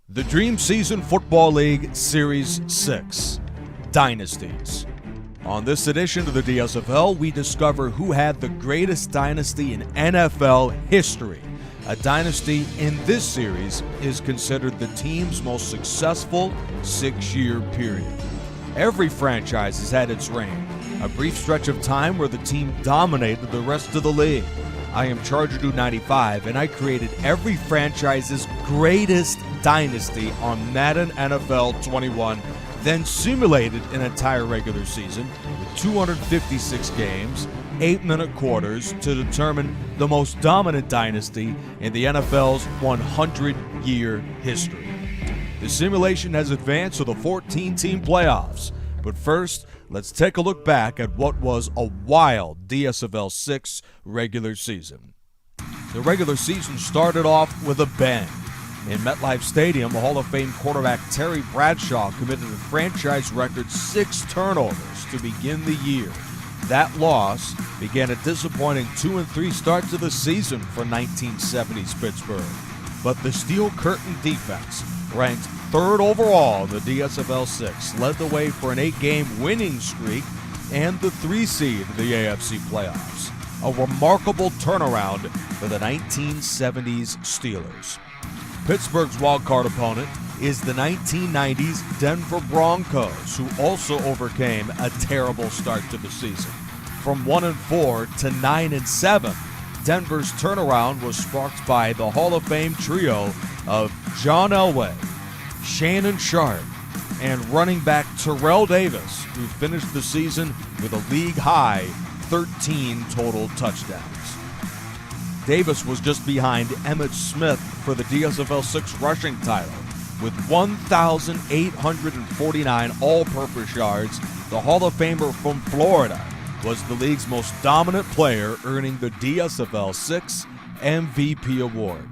The Dream Season Football League Series 6, Dynasties. On this edition of the DSFL, we discover who had the greatest dynasty in NFL history. A dynasty in this series is considered the team's most successful 6-year period. Every franchise has had its reign, a brief stretch of time where the team dominated the rest of the league. I am Charger Dude 95, and I created every franchise's greatest dynasty on Madden NFL 21, then simulated an entire regular season with 256 games, 8-minute quarters to determine the most dominant dynasty in the NFL's 100-year history. The simulation has advanced to the 14-team playoffs, but first, let's take a look back at what was a wild DSFL 6 regular season. The regular season started off with a bang. In MetLife Stadium, Hall of Fame quarterback Terry Bradshaw committed a franchise record 6 turnovers to begin the year. That loss began a disappointing 2-3 start to the season for 1970s Pittsburgh. But the Steel Curtain defense, ranked 3rd overall in the DSFL 6, led the way for an 8-game winning streak and the 3 seed in the AFC playoffs. A remarkable turnaround for the 1970s Steelers. Pittsburgh's wildcard opponent is the 1990s Denver Broncos, who also overcame a terrible start to the season. From 1-4 to 9-7, Denver's turnaround was sparked by the Hall of Fame trio of John Elway, Shannon Sharpe, and running back Terrell Davis, who finished the season with a league-high 13 total touchdowns. Davis was just behind Emmitt Smith for the DSFL 6 rushing title. With 1,849 all-purpose yards, the Hall of Famer from Florida was the league's most dominant player, earning the DSFL 6 MVP award.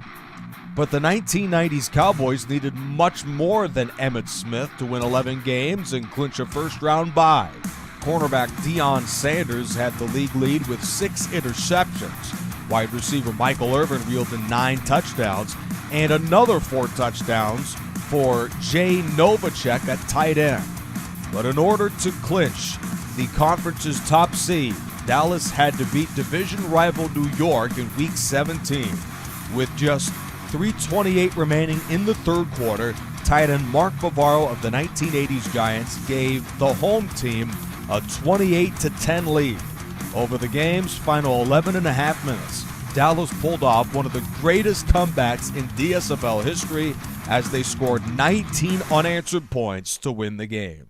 But the 1990s Cowboys needed much more than Emmitt Smith to win 11 games and clinch a first-round bye. Cornerback Deion Sanders had the league lead with 6 interceptions. Wide receiver Michael Irvin reeled in 9 touchdowns and another 4 touchdowns for Jay Novacek at tight end. But in order to clinch the conference's top seed, Dallas had to beat division rival New York in Week 17. With just 3:28 remaining in the third quarter, tight end Mark Bavaro of the 1980s Giants gave the home team a 28-10 lead. Over the game's final 11.5 minutes, Dallas pulled off one of the greatest comebacks in DSFL history as they scored 19 unanswered points to win the game.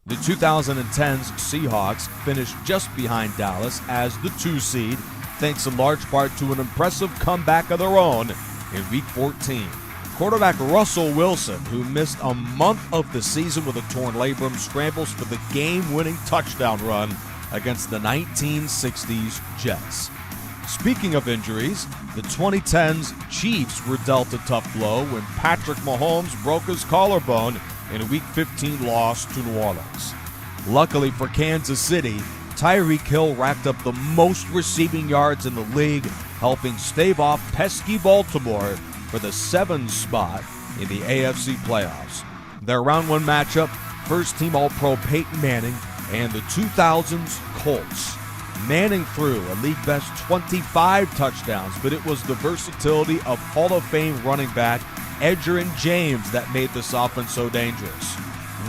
The 2010's Seahawks finished just behind Dallas as the 2 seed, thanks in large part to an impressive comeback of their own in Week 14. Quarterback Russell Wilson, who missed a month of the season with a torn labrum, scrambles for the game-winning touchdown run against the 1960s Jets. Speaking of injuries, the 2010's Chiefs were dealt a tough blow when Patrick Mahomes broke his collarbone in a Week 15 loss to New Orleans. Luckily for Kansas City, Tyreek Hill racked up the most receiving yards in the league, helping stave off pesky Baltimore for the 7th spot in the AFC playoffs. Their Round 1 matchup, first-team All-Pro Peyton Manning and the 2000's Colts. Manning threw a league-best 25 touchdowns, but it was the versatility of Hall of Fame running back Edgerrin James that made this offense so dangerous.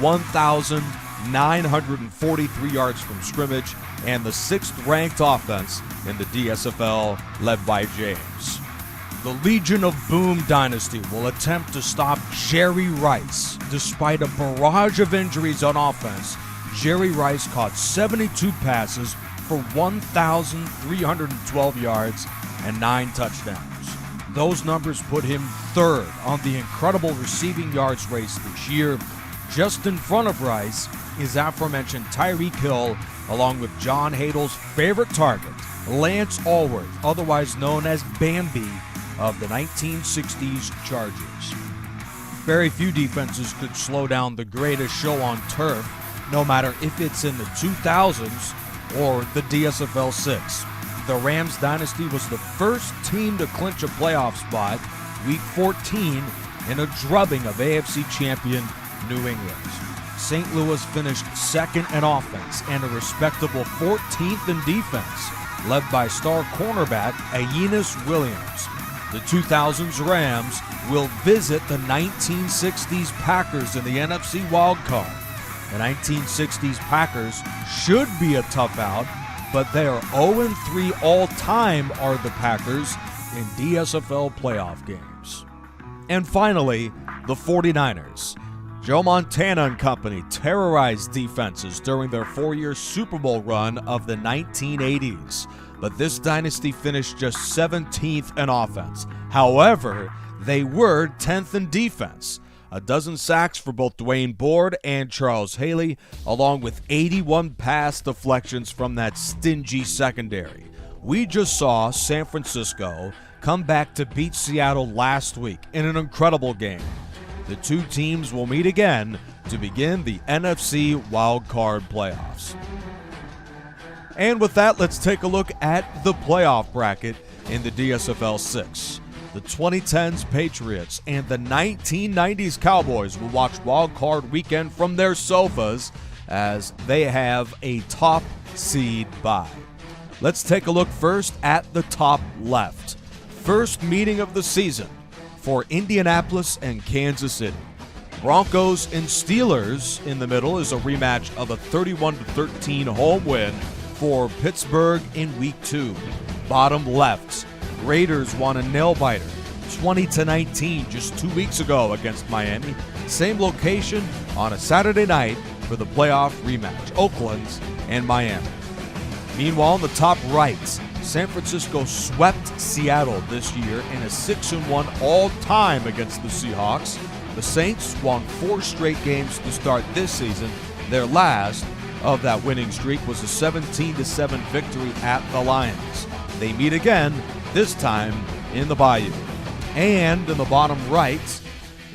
1,943 yards from scrimmage and the 6th-ranked offense in the DSFL led by James. The Legion of Boom dynasty will attempt to stop Jerry Rice. Despite a barrage of injuries on offense, Jerry Rice caught 72 passes for 1,312 yards and 9 touchdowns. Those numbers put him 3rd on the incredible receiving yards race this year. Just in front of Rice is aforementioned Tyreek Hill, along with John Hadel's favorite target, Lance Alworth, otherwise known as Bambi, of the 1960s Chargers. Very few defenses could slow down the greatest show on turf, no matter if it's in the 2000s or the DSFL 6. The Rams dynasty was the first team to clinch a playoff spot Week 14 in a drubbing of AFC champion New England. St. Louis finished second in offense and a respectable 14th in defense, led by star cornerback Aeneas Williams. The 2000s Rams will visit the 1960s Packers in the NFC wildcard. The 1960s Packers should be a tough out, but they are 0-3 all-time are the Packers in DSFL playoff games. And finally, the 49ers. Joe Montana and company terrorized defenses during their 4-year Super Bowl run of the 1980s, but this dynasty finished just 17th in offense. However, they were 10th in defense. A dozen sacks for both Dwayne Board and Charles Haley, along with 81 pass deflections from that stingy secondary. We just saw San Francisco come back to beat Seattle last week in an incredible game. The two teams will meet again to begin the NFC wildcard playoffs. And with that, let's take a look at the playoff bracket in the DSFL 6. The 2010s Patriots and the 1990s Cowboys will watch wildcard weekend from their sofas as they have a top seed bye. Let's take a look first at the top left. First meeting of the season for Indianapolis and Kansas City. Broncos and Steelers in the middle is a rematch of a 31-13 home win for Pittsburgh in Week 2. Bottom left, Raiders won a nail-biter 20-19 just 2 weeks ago against Miami. Same location on a Saturday night for the playoff rematch, Oakland and Miami. Meanwhile, in the top right, San Francisco swept Seattle this year in a 6-1 all-time against the Seahawks. The Saints won 4 straight games to start this season. Their last of that winning streak was a 17-7 victory at the Lions. They meet again, this time in the Bayou. And in the bottom right,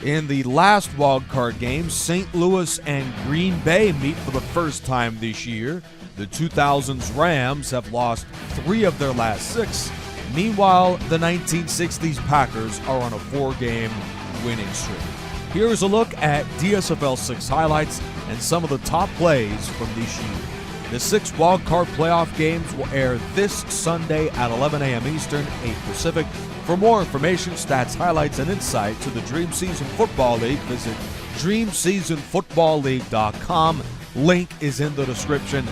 in the last wildcard game, St. Louis and Green Bay meet for the first time this year. The 2000s Rams have lost 3 of their last 6. Meanwhile, the 1960s Packers are on a 4-game winning streak. Here is a look at DSFL 6 highlights and some of the top plays from this year. The 6 wildcard playoff games will air this Sunday at 11 a.m. Eastern, 8 Pacific. For more information, stats, highlights, and insight to the Dream Season Football League, visit DreamSeasonFootballLeague.com. Link is in the description.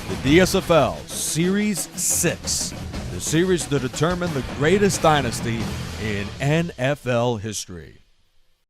The DSFL Series 6, the series to determine the greatest dynasty in NFL history.